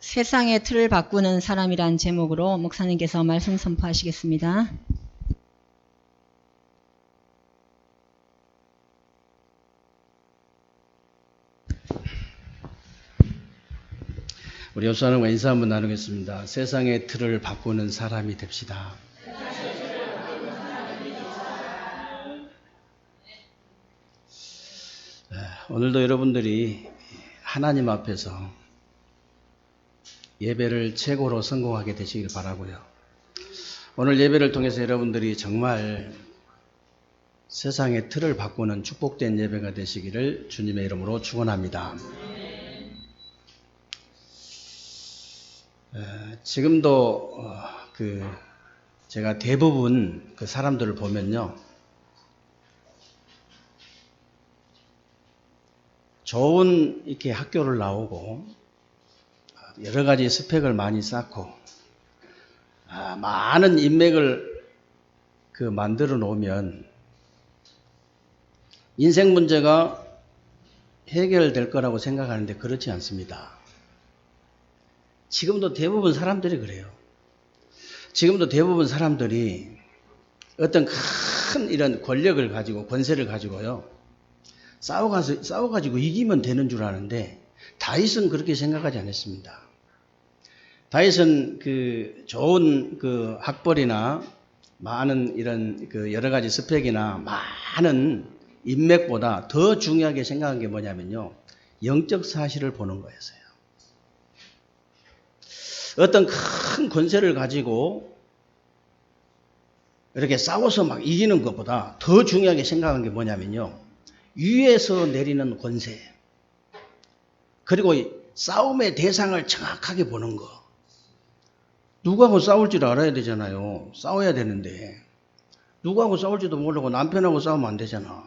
세상의 틀을 바꾸는 사람이란 제목으로 목사님께서 말씀 선포하시겠습니다. 우리 옆사람과 인사 한번 나누겠습니다. 세상의 틀을 바꾸는 사람이 됩시다. 오늘도 여러분들이 하나님 앞에서 예배를 최고로 성공하게 되시길 바라고요. 오늘 예배를 통해서 여러분들이 정말 세상의 틀을 바꾸는 축복된 예배가 되시기를 주님의 이름으로 축원합니다. 지금도 제가 대부분 그 사람들을 보면요, 좋은 이렇게 학교를 나오고 여러 가지 스펙을 많이 쌓고 많은 인맥을 만들어 놓으면 인생 문제가 해결될 거라고 생각하는데 그렇지 않습니다. 지금도 대부분 사람들이 그래요. 지금도 대부분 사람들이 어떤 큰 이런 권력을 가지고 권세를 가지고요, 싸워가지고 이기면 되는 줄 아는데 다윗은 그렇게 생각하지 않았습니다. 다윗은 좋은 학벌이나 많은 이런 여러 가지 스펙이나 많은 인맥보다 더 중요하게 생각한 게 뭐냐면요, 영적 사실을 보는 거였어요. 어떤 큰 권세를 가지고 이렇게 싸워서 막 이기는 것보다 더 중요하게 생각한 게 뭐냐면요, 위에서 내리는 권세, 그리고 싸움의 대상을 정확하게 보는 거. 누구하고 싸울 줄 알아야 되잖아요. 싸워야 되는데 누구하고 싸울지도 모르고 남편하고 싸우면 안 되잖아.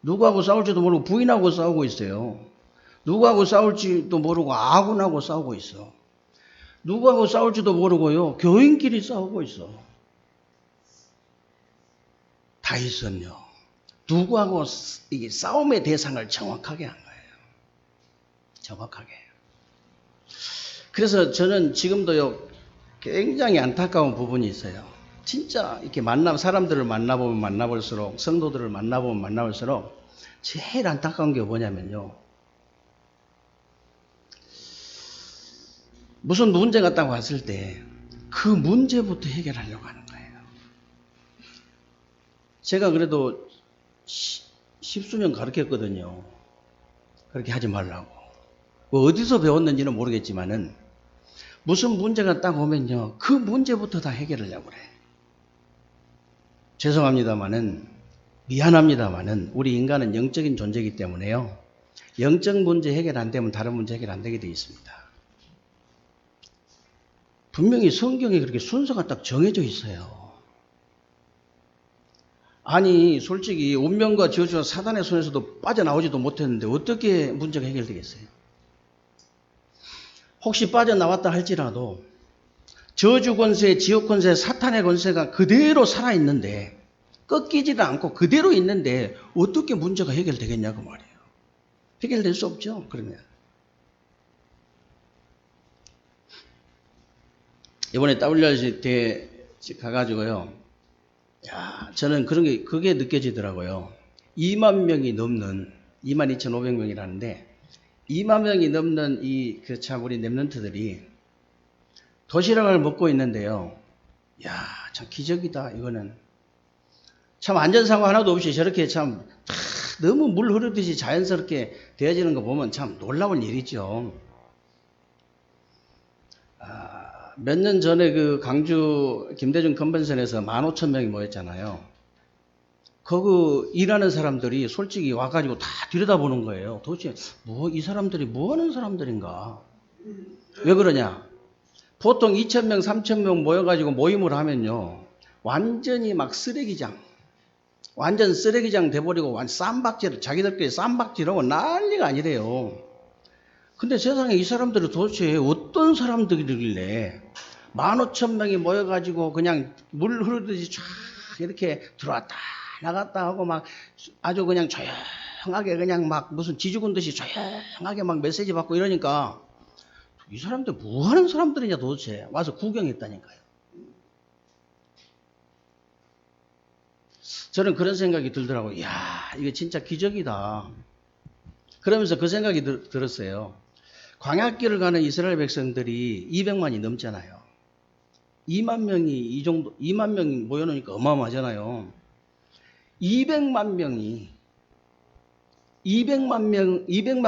누구하고 싸울지도 모르고 부인하고 싸우고 있어요. 누구하고 싸울지도 모르고 아군하고 싸우고 있어. 누구하고 싸울지도 모르고요, 교인끼리 싸우고 있어. 다윗은요, 누구하고 이게 싸움의 대상을 정확하게 한 거예요. 정확하게. 그래서 저는 지금도요, 굉장히 안타까운 부분이 있어요. 진짜 이렇게 사람들을 만나보면 만나볼수록, 성도들을 만나보면 만나볼수록 제일 안타까운 게 뭐냐면요, 무슨 문제가 딱 왔을 때 그 문제부터 해결하려고 하는 거예요. 제가 그래도 십수년 가르쳤거든요. 그렇게 하지 말라고. 뭐 어디서 배웠는지는 모르겠지만은 무슨 문제가 딱 오면요, 그 문제부터 다 해결하려고 그래. 죄송합니다마는, 미안합니다마는 우리 인간은 영적인 존재이기 때문에요, 영적 문제 해결 안 되면 다른 문제 해결 안 되게 되어 있습니다. 분명히 성경에 그렇게 순서가 딱 정해져 있어요. 아니 솔직히 운명과 저주와 사단의 손에서도 빠져나오지도 못했는데 어떻게 문제가 해결되겠어요? 혹시 빠져나왔다 할지라도 저주 권세, 지옥 권세, 사탄의 권세가 그대로 살아있는데, 꺾이지도 않고 그대로 있는데 어떻게 문제가 해결되겠냐고 말이에요. 해결될 수 없죠. 그러면 이번에 WRC 때 가가지고요, 저는 그게 느껴지더라고요. 2만 명이 넘는, 22,500명이라는데 2만 명이 넘는 참 우리 랩런트들이 도시락을 먹고 있는데요, 참 기적이다. 이거는 참 안전사고 하나도 없이 저렇게 참 너무 물 흐르듯이 자연스럽게 되어지는 거 보면 참 놀라운 일이죠. 몇 년 전에 강주 김대중 컨벤션에서 15,000명이 모였잖아요. 거기 일하는 사람들이 솔직히 와가지고 다 들여다보는 거예요. 도대체 이 사람들이 뭐 하는 사람들인가? 왜 그러냐? 보통 2,000명, 3,000명 모여가지고 모임을 하면요, 완전히 막 완전 쓰레기장 돼버리고 자기들끼리 쌈박질하고 난리가 아니래요. 근데 세상에 이 사람들은 도대체 어떤 사람들이길래 15,000명이 모여가지고 그냥 물 흐르듯이 쫙 이렇게 들어왔다 나갔다 하고 막 아주 그냥 조용하게 그냥 막 무슨 지죽은 듯이 조용하게 막 메시지 받고 이러니까 이 사람들 뭐 하는 사람들이냐 도대체. 와서 구경했다니까요. 저는 그런 생각이 들더라고요. 이야, 이게 진짜 기적이다. 그러면서 그 생각이 들었어요. 광야길을 가는 이스라엘 백성들이 200만이 넘잖아요. 2만 명이 이 정도, 2만 명이 모여놓으니까 어마어마하잖아요. 200만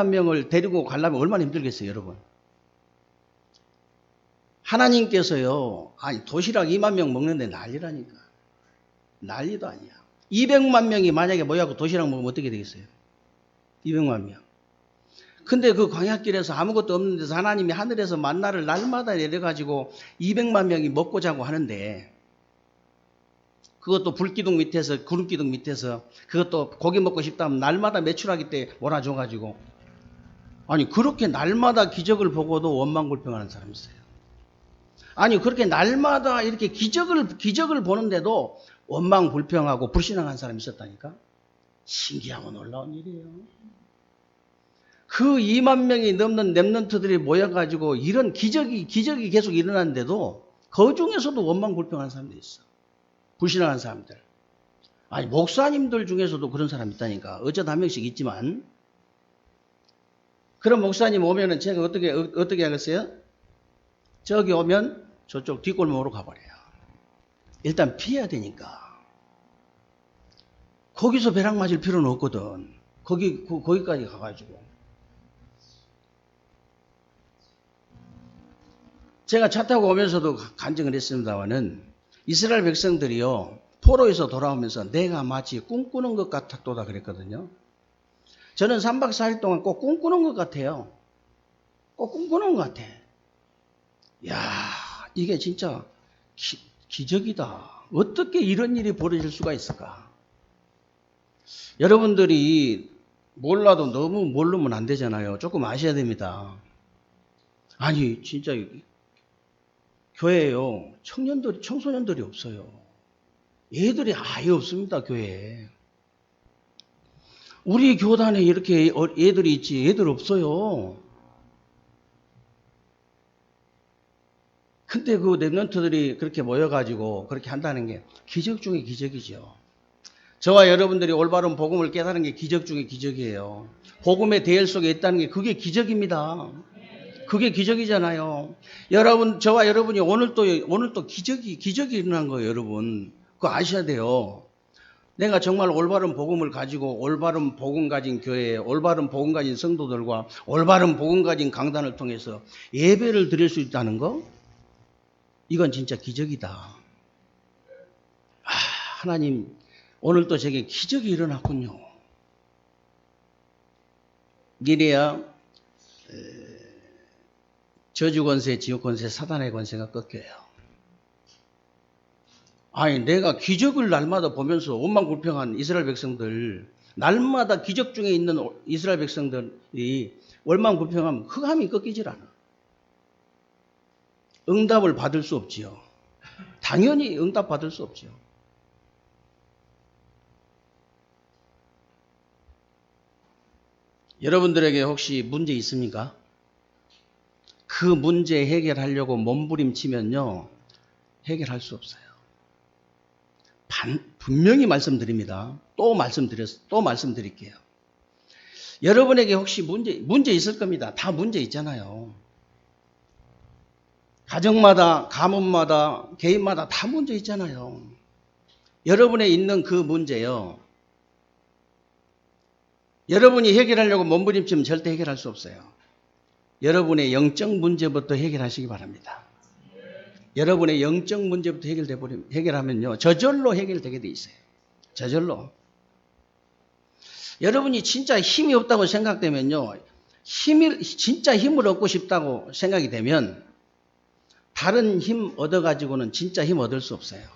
명을 데리고 가려면 얼마나 힘들겠어요, 여러분. 하나님께서요, 아니, 도시락 2만 명 먹는데 난리라니까. 난리도 아니야. 200만 명이 만약에 모여서 도시락 먹으면 어떻게 되겠어요? 200만 명. 근데 그 광야길에서 아무것도 없는 데서 하나님이 하늘에서 만나를 날마다 내려가지고 200만 명이 먹고 자고 하는데, 그것도 불기둥 밑에서, 구름기둥 밑에서, 그것도 고기 먹고 싶다면 날마다 매출하기 때 몰아줘가지고, 아니, 그렇게 날마다 기적을 보고도 원망불평하는 사람이 있어요. 아니, 그렇게 날마다 이렇게 기적을 보는데도 원망불평하고 불신앙한 사람이 있었다니까? 신기하고 놀라운 일이에요. 그 2만 명이 넘는 렘넌트들이 모여가지고 이런 기적이 계속 일어났는데도 그 중에서도 원망불평하는 사람들이 있어. 불신앙한 사람들. 아니, 목사님들 중에서도 그런 사람이 있다니까. 어쩌다 한 명씩 있지만. 그런 목사님 오면은 제가 어떻게 하겠어요? 저기 오면 저쪽 뒷골목으로 가버려요. 일단 피해야 되니까. 거기서 벼락 맞을 필요는 없거든. 거기까지 가가지고. 제가 차 타고 오면서도 간증을 했습니다마는 이스라엘 백성들이요, 포로에서 돌아오면서 내가 마치 꿈꾸는 것 같았도다 그랬거든요. 저는 3박 4일 동안 꼭 꿈꾸는 것 같아요. 꼭 꿈꾸는 것 같아. 야, 이게 진짜 기적이다. 어떻게 이런 일이 벌어질 수가 있을까? 여러분들이 몰라도 너무 모르면 안 되잖아요. 조금 아셔야 됩니다. 아니, 진짜 교회에요, 청소년들이 없어요. 애들이 아예 없습니다, 교회에. 우리 교단에 이렇게 애들이 있지, 애들 없어요. 근데 그 렘넌트들이 그렇게 모여가지고 그렇게 한다는 게 기적 중에 기적이죠. 저와 여러분들이 올바른 복음을 깨달은 게 기적 중에 기적이에요. 복음의 대열 속에 있다는 게 그게 기적입니다. 그게 기적이잖아요. 여러분, 저와 여러분이 오늘 또 기적이 일어난 거예요, 여러분. 그거 아셔야 돼요. 내가 정말 올바른 복음을 가지고 올바른 복음 가진 교회, 올바른 복음 가진 성도들과 올바른 복음 가진 강단을 통해서 예배를 드릴 수 있다는 거? 이건 진짜 기적이다. 하나님, 오늘 또 제게 기적이 일어났군요. 이래야 저주 권세, 지옥 권세, 사단의 권세가 꺾여요. 아니, 내가 기적을 날마다 보면서 원망불평한 이스라엘 백성들, 날마다 기적 중에 있는 이스라엘 백성들이 원망불평하면 흑암이 꺾이질 않아. 응답을 받을 수 없지요. 당연히 응답 받을 수 없지요. 여러분들에게 혹시 문제 있습니까? 그 문제 해결하려고 몸부림치면요, 해결할 수 없어요. 분명히 말씀드립니다. 또 말씀드릴게요. 여러분에게 혹시 문제 있을 겁니다. 다 문제 있잖아요. 가정마다, 가문마다, 개인마다 다 문제 있잖아요. 여러분에 있는 그 문제요, 여러분이 해결하려고 몸부림치면 절대 해결할 수 없어요. 여러분의 영적 문제부터 해결하시기 바랍니다. 여러분의 영적 문제부터 해결하면요, 저절로 해결되게 돼 있어요. 저절로. 여러분이 진짜 힘이 없다고 생각되면요, 진짜 힘을 얻고 싶다고 생각이 되면 다른 힘 얻어가지고는 진짜 힘 얻을 수 없어요.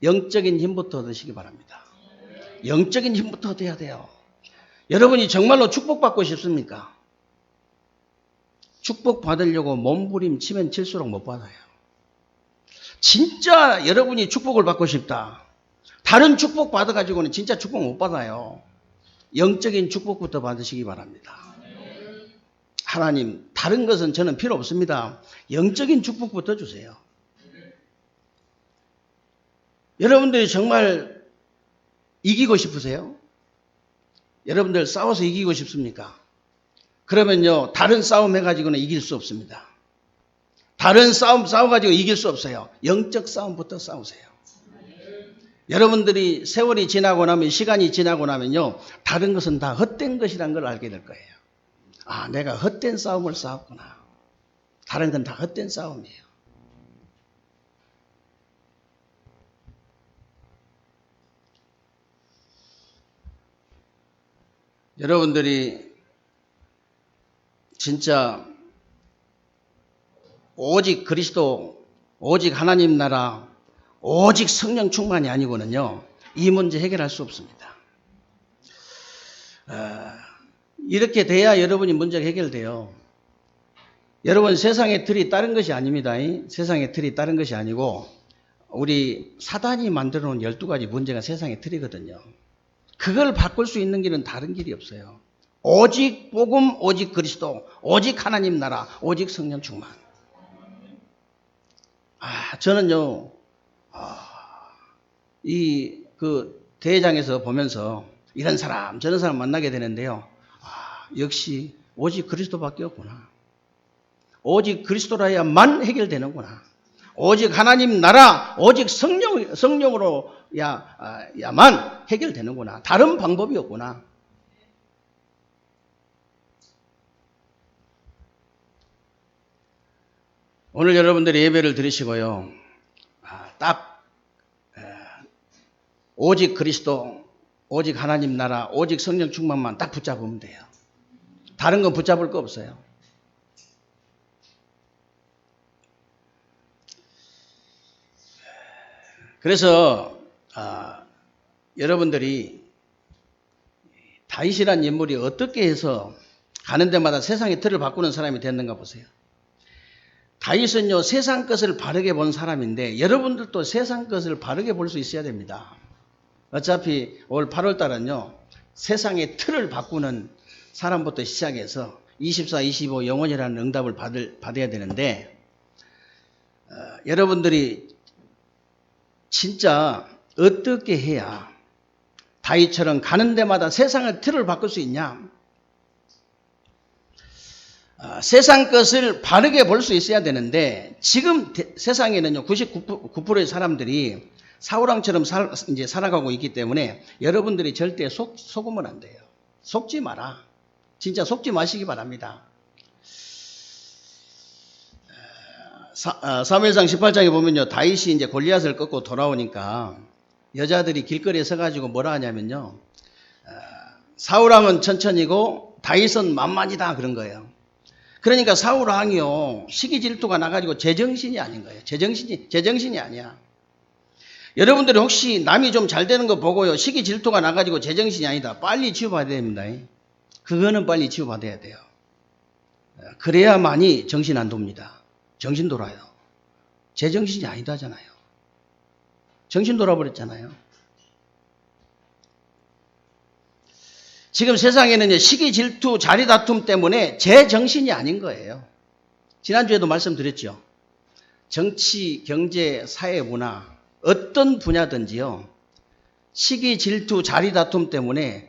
영적인 힘부터 얻으시기 바랍니다. 영적인 힘부터 얻어야 돼요. 여러분이 정말로 축복받고 싶습니까? 축복받으려고 몸부림치면 칠수록 못 받아요. 진짜 여러분이 축복을 받고 싶다. 다른 축복 받아가지고는 진짜 축복 못 받아요. 영적인 축복부터 받으시기 바랍니다. 하나님, 다른 것은 저는 필요 없습니다. 영적인 축복부터 주세요. 여러분들이 정말 이기고 싶으세요? 여러분들 싸워서 이기고 싶습니까? 그러면요, 다른 싸움 해가지고는 이길 수 없습니다. 다른 싸움 싸워가지고 이길 수 없어요. 영적 싸움부터 싸우세요. 여러분들이 세월이 지나고 나면, 시간이 지나고 나면요, 다른 것은 다 헛된 것이라는 걸 알게 될 거예요. 아, 내가 헛된 싸움을 싸웠구나. 다른 건 다 헛된 싸움이에요. 여러분들이 진짜 오직 그리스도, 오직 하나님 나라, 오직 성령 충만이 아니고는요, 이 문제 해결할 수 없습니다. 이렇게 돼야 여러분이 문제가 해결돼요. 여러분, 세상의 틀이 다른 것이 아닙니다. 세상의 틀이 다른 것이 아니고 우리 사단이 만들어 놓은 12가지 문제가 세상의 틀이거든요. 그걸 바꿀 수 있는 길은 다른 길이 없어요. 오직 복음, 오직 그리스도, 오직 하나님 나라, 오직 성령 충만. 저는요, 대회장에서 보면서 이런 사람, 저런 사람 만나게 되는데요. 역시 오직 그리스도밖에 없구나. 오직 그리스도라야만 해결되는구나. 오직 하나님 나라, 오직 성령으로 야만 해결되는구나. 다른 방법이 없구나. 오늘 여러분들이 예배를 드리시고요. 딱 오직 그리스도, 오직 하나님 나라, 오직 성령 충만만 딱 붙잡으면 돼요. 다른 건 붙잡을 거 없어요. 그래서 여러분들이 다윗이라는 인물이 어떻게 해서 가는 데마다 세상의 틀을 바꾸는 사람이 됐는가 보세요. 다윗은요, 세상 것을 바르게 본 사람인데 여러분들도 세상 것을 바르게 볼 수 있어야 됩니다. 어차피 올 8월 달은요, 세상의 틀을 바꾸는 사람부터 시작해서 24, 25 영원이라는 응답을 받아야 되는데 여러분들이 진짜 어떻게 해야 다윗처럼 가는 데마다 세상의 틀을 바꿀 수 있냐? 세상 것을 바르게 볼 수 있어야 되는데 지금 세상에는요 99%의 사람들이 사울왕처럼 이제 살아가고 있기 때문에 여러분들이 절대 속으면 안 돼요. 속지 마라. 진짜 속지 마시기 바랍니다. 사무엘상 18장에 보면요, 다윗이 이제 골리앗을 꺾고 돌아오니까 여자들이 길거리에 서가지고 뭐라 하냐면요, 사울왕은 천천히고 다윗은 만만이다 그런 거예요. 그러니까 사울왕이요, 시기 질투가 나가지고 제정신이 아닌 거예요. 제정신이 아니야. 여러분들이 혹시 남이 좀 잘 되는 거 보고요, 시기 질투가 나가지고 제정신이 아니다. 빨리 치유받아야 됩니다. 그거는 빨리 치유받아야 돼요. 그래야만이 정신 안 돕니다. 정신 돌아요. 제정신이 아니다잖아요. 정신 돌아버렸잖아요. 지금 세상에는 시기 질투 자리 다툼 때문에 제정신이 아닌 거예요. 지난주에도 말씀드렸죠. 정치, 경제, 사회, 문화 어떤 분야든지요, 시기 질투 자리 다툼 때문에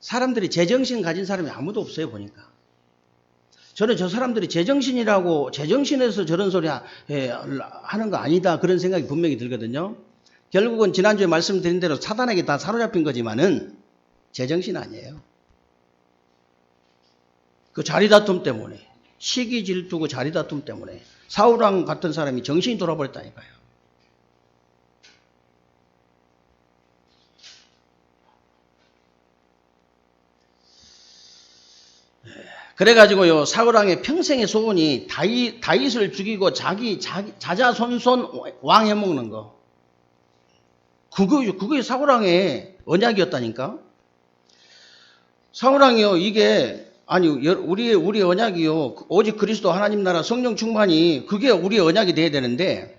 사람들이 제정신 가진 사람이 아무도 없어요. 보니까 저는 저 사람들이 제정신이라고 제정신에서 저런 소리 하는 거 아니다 그런 생각이 분명히 들거든요. 결국은 지난주에 말씀드린 대로 사단에게 다 사로잡힌 거지만은 제정신 아니에요. 그 자리 다툼 때문에, 시기 질투고 자리 다툼 때문에 사울왕 같은 사람이 정신이 돌아버렸다니까요. 그래가지고요, 사울왕의 평생의 소원이 다윗을 죽이고 자기 자자손손 왕 해먹는 거. 그게 사울왕의 언약이었다니까. 사울왕이요, 이게 우리의 언약이요, 오직 그리스도 하나님 나라 성령 충만이 그게 우리의 언약이 돼야 되는데,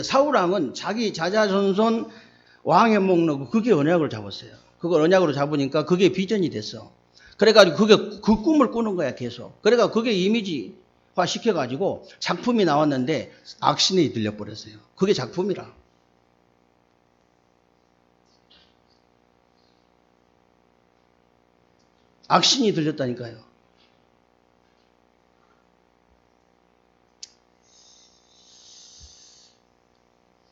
사울왕은 자기 자자손손 왕 해먹는 거, 그게 언약을 잡았어요. 그걸 언약으로 잡으니까 그게 비전이 됐어. 그래가지고 그 꿈을 꾸는 거야, 계속. 그래가 그게 이미지화 시켜가지고 작품이 나왔는데 악신이 들려버렸어요. 그게 작품이라. 악신이 들렸다니까요.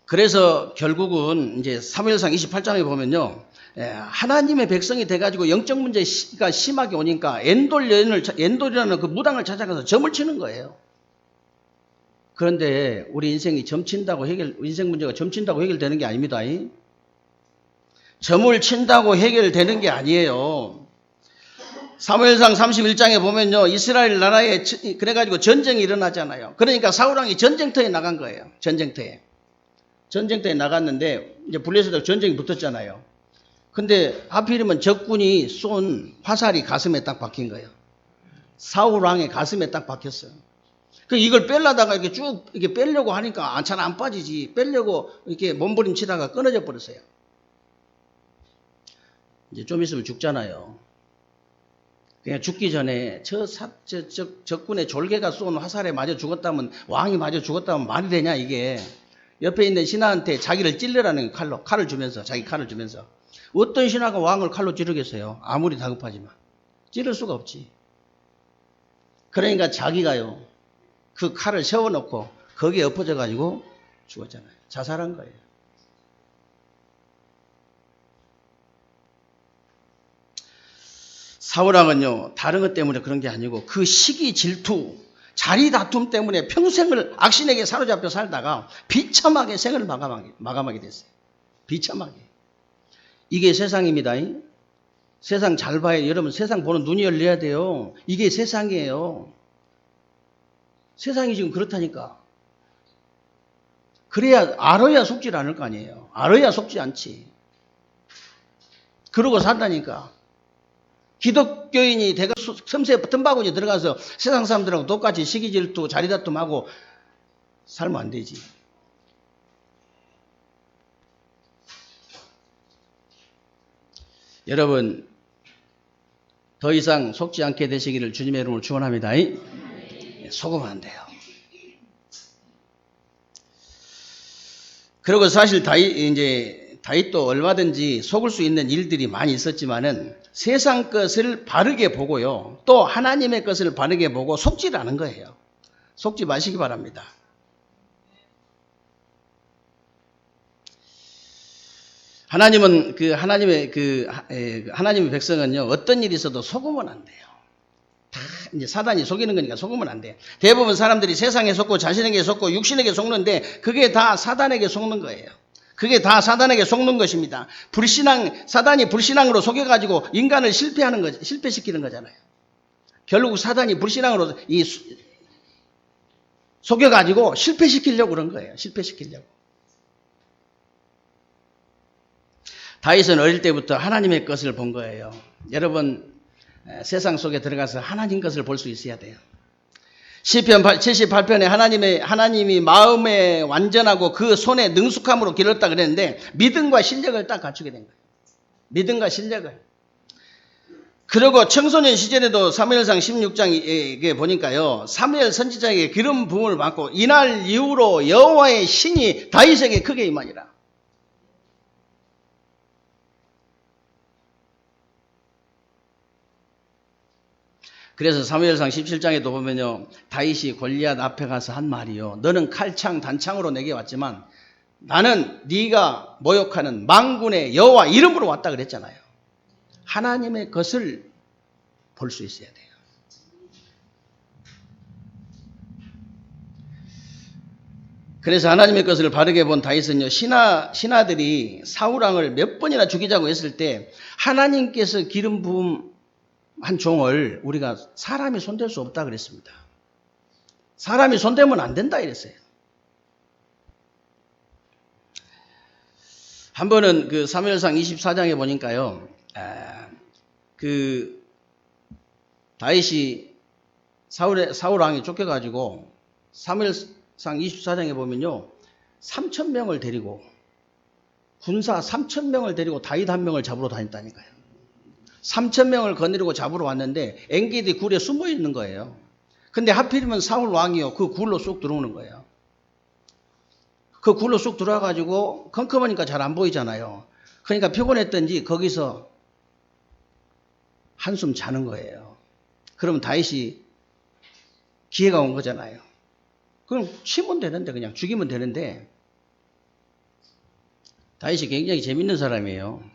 그래서 결국은 이제 사무엘상 28장에 보면요. 하나님의 백성이 돼가지고 영적 문제가 심하게 오니까 엔돌이라는 그 무당을 찾아가서 점을 치는 거예요. 그런데 우리 인생 문제가 점 친다고 해결되는 게 아닙니다. 점을 친다고 해결되는 게 아니에요. 사무엘상 31장에 보면요. 이스라엘 나라에 그래가지고 전쟁이 일어나잖아요. 그러니까 사울왕이 전쟁터에 나간 거예요. 전쟁터에 나갔는데 이제 블레셋하고 전쟁이 붙었잖아요. 근데 하필이면 적군이 쏜 화살이 가슴에 딱 박힌 거예요. 사울왕의 가슴에 딱 박혔어요. 그 이걸 빼려다가 이렇게 쭉 이렇게 빼려고 하니까 잘 안 빠지지. 빼려고 이렇게 몸부림치다가 끊어져 버렸어요. 이제 좀 있으면 죽잖아요. 그냥 죽기 전에 적군의 졸개가 쏜 화살에 맞아 죽었다면, 왕이 맞아 죽었다면 말이 되냐 이게. 옆에 있는 신하한테 자기를 찔러라는 칼을 주면서, 자기 칼을 주면서. 어떤 신하가 왕을 칼로 찌르겠어요? 아무리 다급하지만. 찌를 수가 없지. 그러니까 자기가요, 그 칼을 세워놓고 거기에 엎어져 가지고 죽었잖아요. 자살한 거예요. 사울왕은요, 다른 것 때문에 그런 게 아니고 그 시기 질투, 자리 다툼 때문에 평생을 악신에게 사로잡혀 살다가 비참하게 생을 마감하게 됐어요. 비참하게. 이게 세상입니다. 세상 잘 봐야, 여러분 세상 보는 눈이 열려야 돼요. 이게 세상이에요. 세상이 지금 그렇다니까. 그래야, 알아야 속질 않을 거 아니에요. 알아야 속지 않지. 그러고 산다니까. 기독교인이 섬세에 틈바구니 들어가서 세상 사람들하고 똑같이 시기질투, 자리다툼하고 살면 안 되지. 여러분, 더 이상 속지 않게 되시기를 주님의 이름으로 축원합니다. 속으면 안 돼요. 그리고 사실 다윗도 얼마든지 속을 수 있는 일들이 많이 있었지만은 세상 것을 바르게 보고요. 또 하나님의 것을 바르게 보고 속지 않은 거예요. 속지 마시기 바랍니다. 하나님의 백성은요, 어떤 일이 있어도 속으면 안 돼요. 다 이제 사단이 속이는 거니까 속으면 안 돼요. 대부분 사람들이 세상에 속고 자신에게 속고 육신에게 속는데 그게 다 사단에게 속는 거예요. 그게 다 사단에게 속는 것입니다. 사단이 불신앙으로 속여가지고 인간을 실패시키는 거잖아요. 결국 사단이 불신앙으로 속여가지고 실패시키려고 그런 거예요. 실패시키려고. 다윗은 어릴 때부터 하나님의 것을 본 거예요. 여러분, 세상 속에 들어가서 하나님 것을 볼 수 있어야 돼요. 시편 78편에 하나님이 마음에 완전하고 그 손에 능숙함으로 기르었다 그랬는데 믿음과 실력을 딱 갖추게 된 거예요. 믿음과 실력을. 그리고 청소년 시절에도 사무엘상 16장에 보니까요, 사무엘 선지자에게 기름 부음을 받고 이날 이후로 여호와의 신이 다윗에게 크게 임하니라. 그래서 사무엘상 17장에도 보면요, 다윗이 골리앗 앞에 가서 한 말이요, 너는 칼창 단창으로 내게 왔지만 나는 네가 모욕하는 만군의 여호와 이름으로 왔다 그랬잖아요. 하나님의 것을 볼 수 있어야 돼요. 그래서 하나님의 것을 바르게 본 다윗은요, 신하들이 사울왕을 몇 번이나 죽이자고 했을 때 하나님께서 기름 부음 한 종을 우리가 사람이 손댈 수 없다 그랬습니다. 사람이 손대면 안 된다 이랬어요. 한 번은 그 사무엘상 24장에 보니까요, 그 다윗이 사울왕이 쫓겨가지고 사무엘상 24장에 보면요, 3,000명을 데리고 군사 3,000명을 데리고 다윗 한 명을 잡으러 다녔다니까요. 3,000명을 거느리고 잡으러 왔는데 엔게디 굴에 숨어 있는 거예요. 근데 하필이면 사울 왕이요. 그 굴로 쑥 들어오는 거예요. 그 굴로 쑥 들어와가지고 컴컴하니까 잘 안 보이잖아요. 그러니까 피곤했던지 거기서 한숨 자는 거예요. 그러면 다윗이 기회가 온 거잖아요. 그럼 치면 되는데 그냥 죽이면 되는데 다윗이 굉장히 재밌는 사람이에요.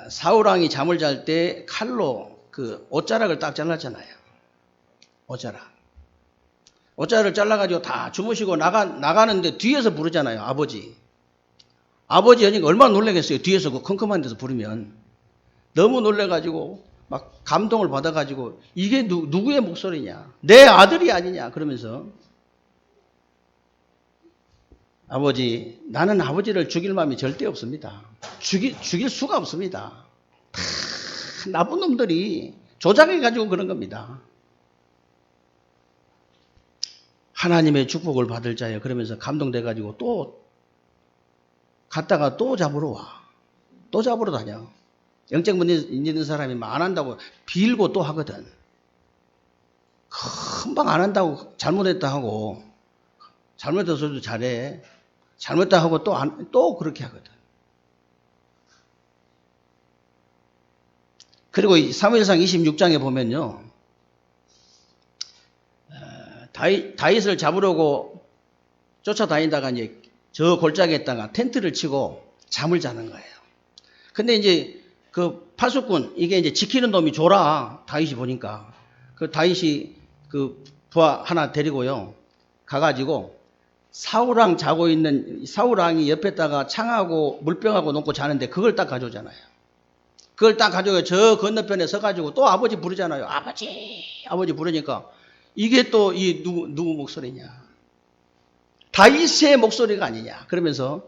사울왕이 잠을 잘 때 칼로 그 옷자락을 딱 잘랐잖아요. 옷자락을 잘라가지고 다 주무시고 나가는데 뒤에서 부르잖아요. 아버지 하니까 얼마나 놀라겠어요. 뒤에서 그 컴컴한 데서 부르면. 너무 놀래가지고 막 감동을 받아가지고 이게 누구의 목소리냐. 내 아들이 아니냐. 그러면서 아버지, 나는 아버지를 죽일 마음이 절대 없습니다. 죽일 수가 없습니다. 다 나쁜 놈들이 조작해가지고 그런 겁니다. 하나님의 축복을 받을 자예요. 그러면서 감동돼가지고 또 갔다가 또 잡으러 와. 또 잡으러 다녀. 영적 문제 있는 사람이 안 한다고 빌고 또 하거든. 금방 안 한다고 잘못했다 하고 잘못해서도 잘해. 잘못했다 하고 또 그렇게 하거든. 그리고 사무엘상 26장에 보면요. 다윗을 잡으려고 쫓아다니다가 이제 저 골짜기에다가 텐트를 치고 잠을 자는 거예요. 근데 이제 그 파수꾼, 이게 이제 지키는 놈이 조라, 다윗이 보니까. 그 다윗이 그 부하 하나 데리고요. 가가지고 사울왕 자고 있는, 사울왕이 옆에다가 창하고 물병하고 놓고 자는데 그걸 딱 가져오잖아요. 그걸 딱 가져가 저 건너편에 서가지고 또 아버지 부르잖아요. 아버지 부르니까 이게 또 이 누구 목소리냐. 다윗의 목소리가 아니냐. 그러면서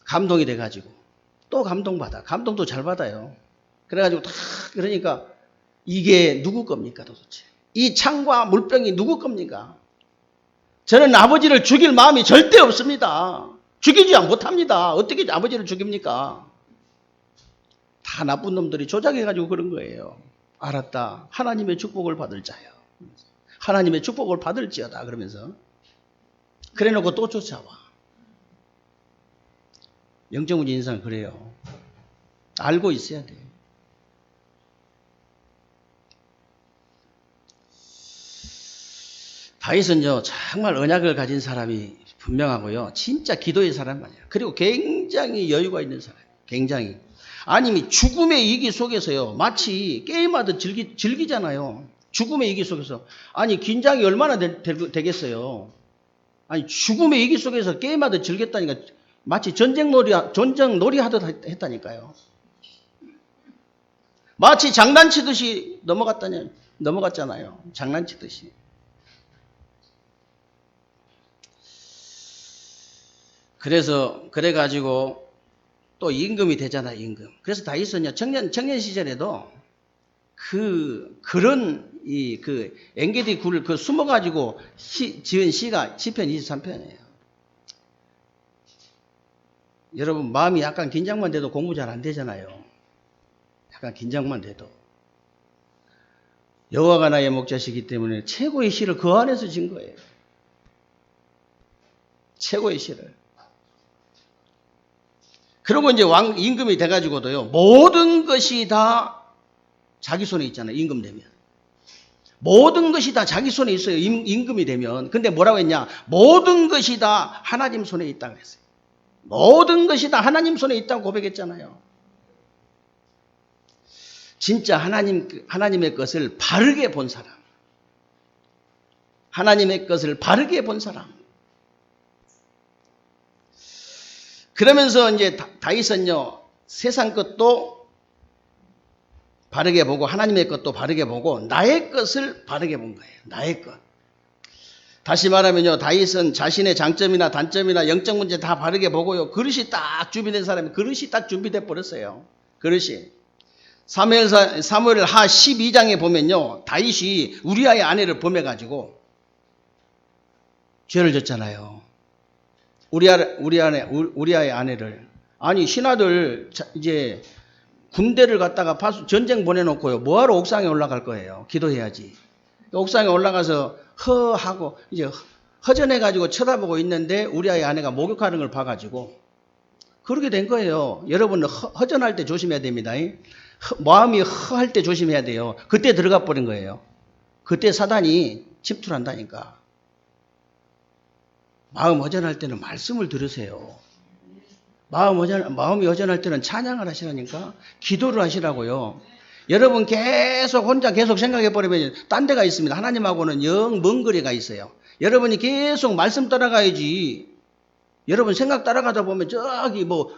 감동이 돼가지고 또 감동받아. 감동도 잘 받아요. 그래가지고 다 그러니까 이게 누구 겁니까 도대체. 이 창과 물병이 누구 겁니까? 저는 아버지를 죽일 마음이 절대 없습니다. 죽이지 못합니다. 어떻게 아버지를 죽입니까? 다 나쁜 놈들이 조작해가지고 그런 거예요. 알았다. 하나님의 축복을 받을 자요. 하나님의 축복을 받을지어다. 그러면서 그래놓고 또 쫓아와. 영적 문제 인상은 그래요. 알고 있어야 돼요. 다윗은요 정말 언약을 가진 사람이 분명하고요. 진짜 기도의 사람 아니에요. 그리고 굉장히 여유가 있는 사람. 굉장히. 아니 죽음의 위기 속에서요. 마치 게임하듯 즐기잖아요. 죽음의 위기 속에서. 아니 긴장이 얼마나 되겠어요. 아니 죽음의 위기 속에서 게임하듯 즐겼다니까. 마치 전쟁놀이 하듯 했다니까요. 마치 장난치듯이 넘어갔잖아요. 장난치듯이. 그래가지고 또 임금이 되잖아요, 임금. 그래서 다윗은요, 청년 시절에도 그런 엔게디 굴을 숨어가지고 지은 시가 시편 23편이에요. 여러분, 마음이 약간 긴장만 돼도 공부 잘 안 되잖아요. 약간 긴장만 돼도. 여호와가 나의 목자시기 때문에 최고의 시를 그 안에서 진 거예요. 최고의 시를. 그리고 이제 임금이 돼가지고도요, 모든 것이 다 자기 손에 있잖아요, 임금 되면. 모든 것이 다 자기 손에 있어요, 임금이 되면. 근데 뭐라고 했냐? 모든 것이 다 하나님 손에 있다고 했어요. 모든 것이 다 하나님 손에 있다고 고백했잖아요. 진짜 하나님의 것을 바르게 본 사람. 하나님의 것을 바르게 본 사람. 그러면서 이제 다윗은요, 세상 것도 바르게 보고 하나님의 것도 바르게 보고 나의 것을 바르게 본 거예요. 나의 것. 다시 말하면요, 다윗은 자신의 장점이나 단점이나 영적 문제 다 바르게 보고요. 그릇이 딱 준비된 사람이 그릇이 딱 준비돼 버렸어요. 그릇이. 사무엘 하 12장에 보면요, 다윗이 우리아의 아내를 범해가지고 죄를 졌잖아요. 우리아의 아내를 아니 신하들 이제 군대를 갖다가 전쟁 보내놓고요. 뭐하러 옥상에 올라갈 거예요. 기도해야지. 옥상에 올라가서 허하고 이제 허전해가지고 쳐다보고 있는데 우리 아내가 목욕하는 걸 봐가지고 그렇게 된 거예요. 여러분 허전할 때 조심해야 됩니다. 마음이 허할 때 조심해야 돼요. 그때 들어가 버린 거예요. 그때 사단이 침투한다니까. 마음 허전할 때는 말씀을 들으세요. 마음이 허전할 때는 찬양을 하시라니까. 기도를 하시라고요. 여러분 계속 혼자 계속 생각해 버리면 딴 데가 있습니다. 하나님하고는 영 먼 거리가 있어요. 여러분이 계속 말씀 따라가야지. 여러분 생각 따라가다 보면 저기 뭐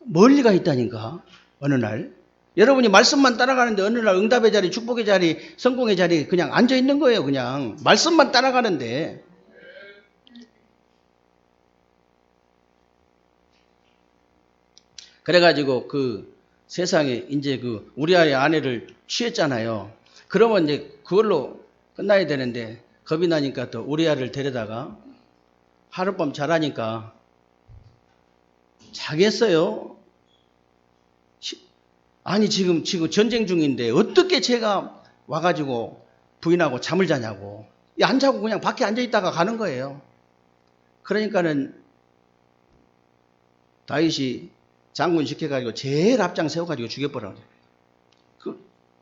멀리가 있다니까. 어느 날 여러분이 말씀만 따라가는데 어느 날 응답의 자리, 축복의 자리, 성공의 자리 그냥 앉아 있는 거예요. 그냥 말씀만 따라가는데. 그래가지고 그 세상에 이제 그 우리 아내를 취했잖아요. 그러면 이제 그걸로 끝나야 되는데 겁이 나니까 또 우리 아를 데려다가 하룻밤 자라니까 자겠어요. 아니 지금 전쟁 중인데 어떻게 제가 와가지고 부인하고 잠을 자냐고. 안 자고 그냥 밖에 앉아 있다가 가는 거예요. 그러니까는 다윗이 장군 시켜가지고 제일 앞장 세워가지고 죽여버려.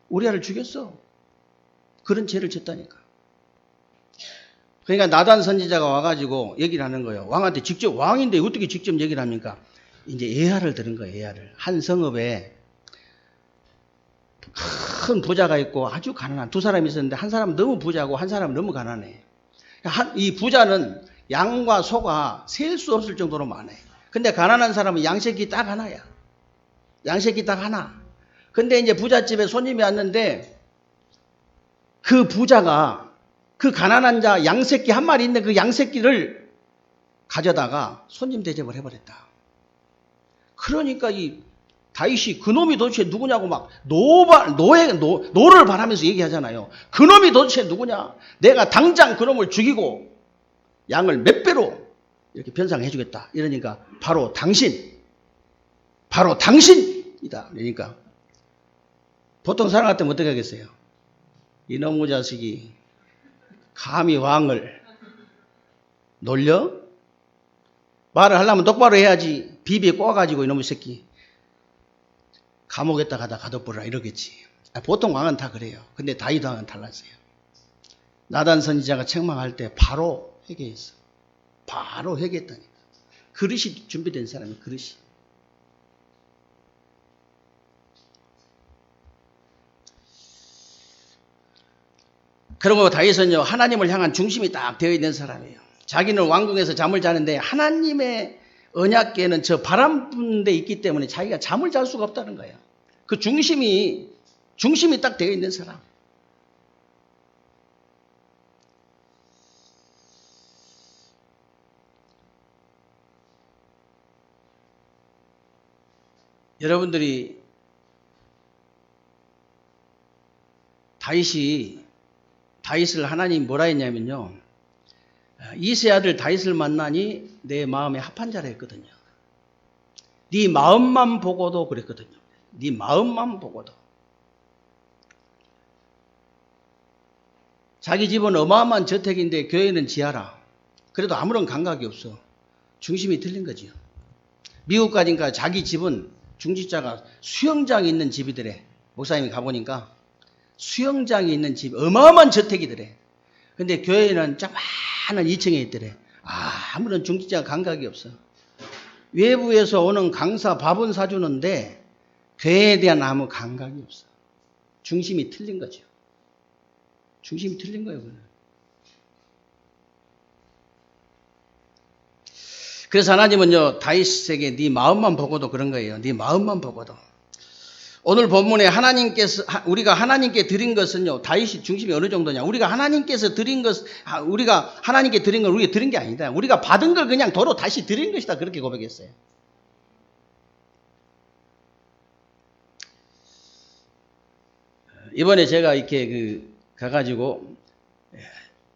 우리 아를 죽였어. 그런 죄를 졌다니까. 그러니까 나단 선지자가 와가지고 얘기를 하는 거예요. 왕한테 직접, 왕인데 어떻게 직접 얘기를 합니까? 이제 예화를 들은 거예요. 예화를. 한 성읍에 큰 부자가 있고 아주 가난한 두 사람이 있었는데 한 사람은 너무 부자고 한 사람은 너무 가난해. 이 부자는 양과 소가 셀 수 없을 정도로 많아요. 근데 가난한 사람은 양새끼 딱 하나야. 양새끼 딱 하나. 근데 이제 부잣집에 손님이 왔는데 그 부자가 그 가난한 자 양새끼 한 마리 있는 그 양새끼를 가져다가 손님 대접을 해버렸다. 그러니까 이 다윗이 그놈이 도대체 누구냐고 막 노를 바라면서 얘기하잖아요. 그놈이 도대체 누구냐? 내가 당장 그놈을 죽이고 양을 몇 배로 이렇게 변상해 주겠다. 이러니까 바로 당신이다. 그러니까 보통 사람 같으면 어떻게 하겠어요? 이놈의 자식이 감히 왕을 놀려? 말을 하려면 똑바로 해야지. 비비에 꼬아가지고 이놈의 새끼 감옥에다 가둬버려라 이러겠지. 보통 왕은 다 그래요. 근데 다윗 왕은 달랐어요. 나단 선지자가 책망할 때 바로 회개했어. 바로 회개했다니까. 그릇이 준비된 사람이 그릇이. 그러고 다윗은요 하나님을 향한 중심이 딱 되어 있는 사람이에요. 자기는 왕궁에서 잠을 자는데 하나님의 언약궤는 저 바람 부는 데 있기 때문에 자기가 잠을 잘 수가 없다는 거예요. 그 중심이 딱 되어 있는 사람. 여러분들이 다윗을 하나님 뭐라 했냐면요. 이세 아들 다윗을 만나니 내 마음에 합한 자라 했거든요. 네 마음만 보고도 그랬거든요. 네 마음만 보고도. 자기 집은 어마어마한 저택인데 교회는 지하라. 그래도 아무런 감각이 없어. 중심이 틀린 거지요. 미국 가니까 자기 집은 중직자가 수영장이 있는 집이더래. 목사님이 가보니까 수영장이 있는 집, 어마어마한 저택이더래. 근데 교회는 조그마한 2층에 있더래. 아무런 중직자가 감각이 없어. 외부에서 오는 강사 밥은 사주는데 교회에 대한 아무 감각이 없어. 중심이 틀린 거죠. 중심이 틀린 거예요. 그래서 하나님은요 다윗에게 네 마음만 보고도 그런 거예요. 네 마음만 보고도. 오늘 본문에 우리가 하나님께 드린 것은요 다윗이 중심이 어느 정도냐? 우리가 하나님께 드린 건 우리가 드린 게 아니다. 우리가 받은 걸 그냥 도로 다시 드린 것이다. 그렇게 고백했어요. 이번에 제가 이렇게 가가지고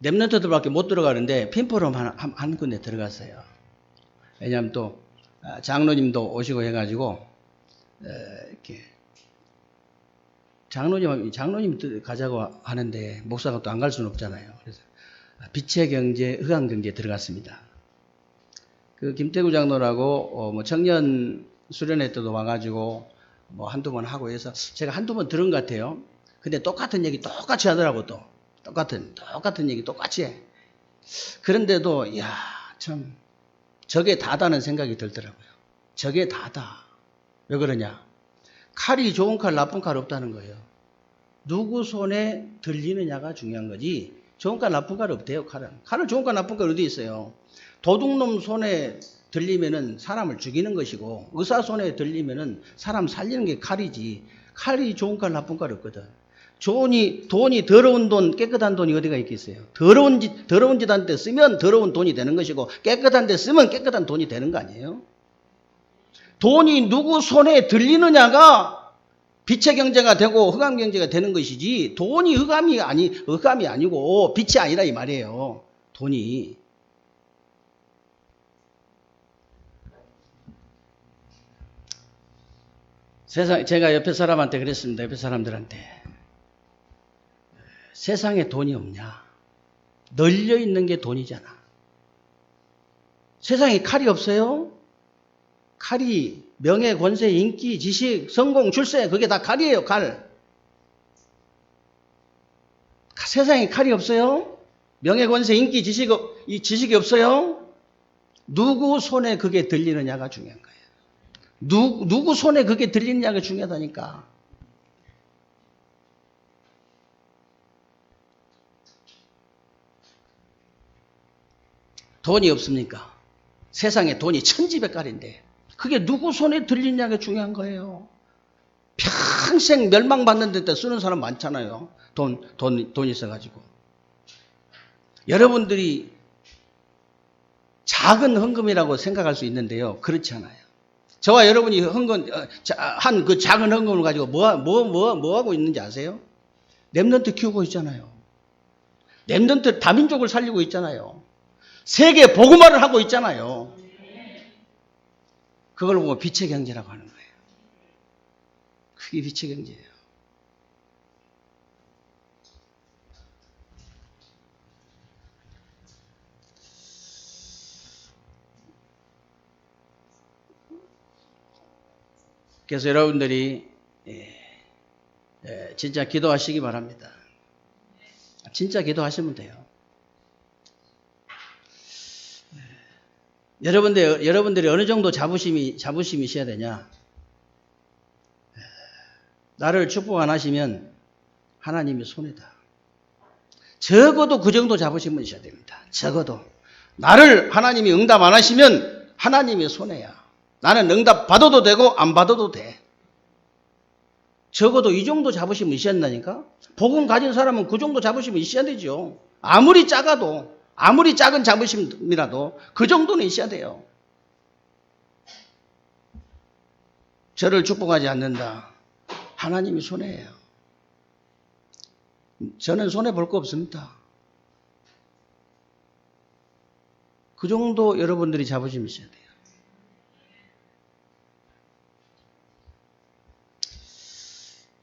랩런트들밖에 못 들어가는데 핀포럼 한 군데 들어갔어요. 왜냐하면 또 장로님도 오시고 해가지고 이렇게 장로님 가자고 하는데 목사가 또 안 갈 수는 없잖아요. 그래서 빛의 경제, 흑암 경제에 들어갔습니다. 그 김태구 장로라고 뭐 청년 수련회 때도 와가지고 뭐 한두 번 하고 해서 제가 한두 번 들은 것 같아요. 근데 똑같은 얘기 똑같이 하더라고. 또 똑같은 얘기 똑같이 해. 그런데도 야, 참 저게 다다는 생각이 들더라고요. 저게 다다. 왜 그러냐? 칼이 좋은 칼, 나쁜 칼 없다는 거예요. 누구 손에 들리느냐가 중요한 거지. 좋은 칼, 나쁜 칼 없대요. 칼은 좋은 칼, 나쁜 칼 어디 있어요? 도둑놈 손에 들리면은 사람을 죽이는 것이고, 의사 손에 들리면은 사람 살리는 게 칼이지. 칼이 좋은 칼, 나쁜 칼 없거든. 돈이 더러운 돈, 깨끗한 돈이 어디가 있겠어요? 더러운 짓 한 데 쓰면 더러운 돈이 되는 것이고, 깨끗한 데 쓰면 깨끗한 돈이 되는 거 아니에요? 돈이 누구 손에 들리느냐가 빛의 경제가 되고 흑암 경제가 되는 것이지, 돈이 흑암이 아니고 빛이 아니라 이 말이에요. 돈이. 제가 옆에 사람한테 그랬습니다. 옆에 사람들한테. 세상에 돈이 없냐? 널려 있는 게 돈이잖아. 세상에 칼이 없어요? 칼이 명예, 권세, 인기, 지식, 성공, 출세, 그게 다 칼이에요, 칼. 세상에 칼이 없어요? 명예, 권세, 인기, 지식이 없어요? 누구 손에 그게 들리느냐가 중요한 거예요. 누구 손에 그게 들리느냐가 중요하다니까. 돈이 없습니까? 세상에 돈이 천지백갈인데 그게 누구 손에 들리냐가 중요한 거예요. 평생 멸망받는 데 쓰는 사람 많잖아요. 돈 있어가지고. 여러분들이 작은 헌금이라고 생각할 수 있는데요. 그렇지 않아요. 저와 여러분이 한 그 작은 헌금을 가지고 뭐 하고 있는지 아세요? 렘넌트 키우고 있잖아요. 렘넌트 다민족을 살리고 있잖아요. 세계 복음화를 하고 있잖아요. 그걸 보고 빛의 경제라고 하는 거예요. 그게 빛의 경제예요. 그래서 여러분들이 진짜 기도하시기 바랍니다. 진짜 기도하시면 돼요. 여러분들이 어느 정도 자부심이 있어야 되냐? 나를 축복 안 하시면 하나님의 손해다. 적어도 그 정도 자부심은 있어야 됩니다. 적어도. 나를 하나님이 응답 안 하시면 하나님의 손해야. 나는 응답 받아도 되고 안 받아도 돼. 적어도 이 정도 자부심은 있어야 된다니까? 복음 가진 사람은 그 정도 자부심은 있어야 되죠. 아무리 작은 자부심이라도 그 정도는 있어야 돼요. 저를 축복하지 않는다. 하나님이 손해예요. 저는 손해볼 거 없습니다. 그 정도 여러분들이 자부심이 있어야 돼요.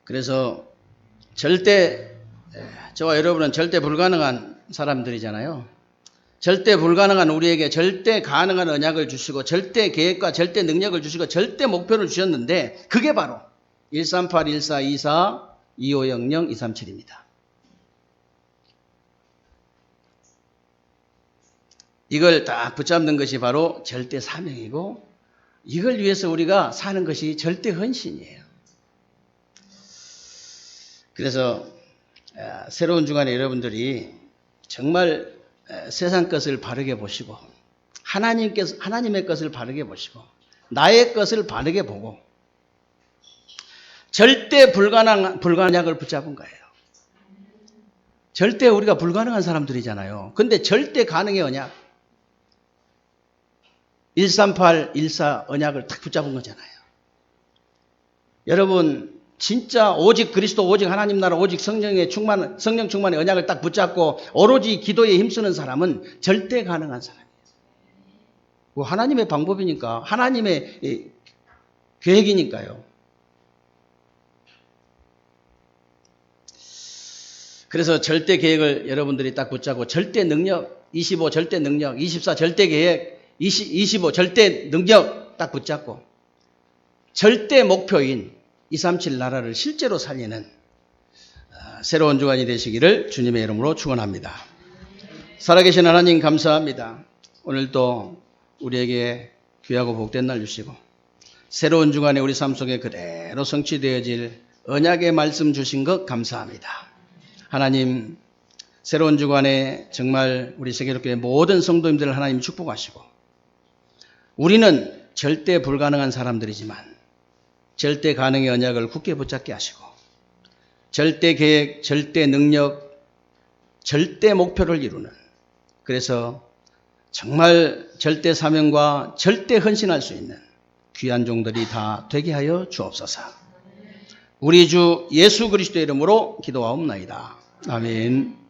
그래서 저와 여러분은 절대 불가능한 사람들이잖아요. 절대 불가능한 우리에게 절대 가능한 언약을 주시고 절대 계획과 절대 능력을 주시고 절대 목표를 주셨는데 그게 바로 138, 14, 24, 2500, 237입니다. 이걸 딱 붙잡는 것이 바로 절대 사명이고 이걸 위해서 우리가 사는 것이 절대 헌신이에요. 그래서 새로운 주간에 여러분들이 정말 세상 것을 바르게 보시고 하나님의 것을 바르게 보시고 나의 것을 바르게 보고 절대 불가능을 붙잡은 거예요. 절대 우리가 불가능한 사람들이잖아요. 근데 절대 가능의 언약 138, 14 언약을 딱 붙잡은 거잖아요. 여러분 진짜 오직 그리스도, 오직 하나님 나라, 오직 성령 충만의 언약을 딱 붙잡고 오로지 기도에 힘쓰는 사람은 절대 가능한 사람이에요. 그 하나님의 방법이니까, 하나님의 계획이니까요. 그래서 절대 계획을 여러분들이 딱 붙잡고 절대 능력, 25 절대 능력, 24 절대 계획, 25 절대 능력 딱 붙잡고 절대 목표인 237 나라를 실제로 살리는 새로운 주간이 되시기를 주님의 이름으로 축원합니다. 살아계신 하나님 감사합니다. 오늘도 우리에게 귀하고 복된 날 주시고 새로운 주간에 우리 삶 속에 그대로 성취되어질 언약의 말씀 주신 것 감사합니다. 하나님, 새로운 주간에 정말 우리 세계롭게 모든 성도님들을 하나님 축복하시고 우리는 절대 불가능한 사람들이지만 절대 가능의 언약을 굳게 붙잡게 하시고 절대 계획, 절대 능력, 절대 목표를 이루는, 그래서 정말 절대 사명과 절대 헌신할 수 있는 귀한 종들이 다 되게 하여 주옵소서. 우리 주 예수 그리스도의 이름으로 기도하옵나이다. 아멘.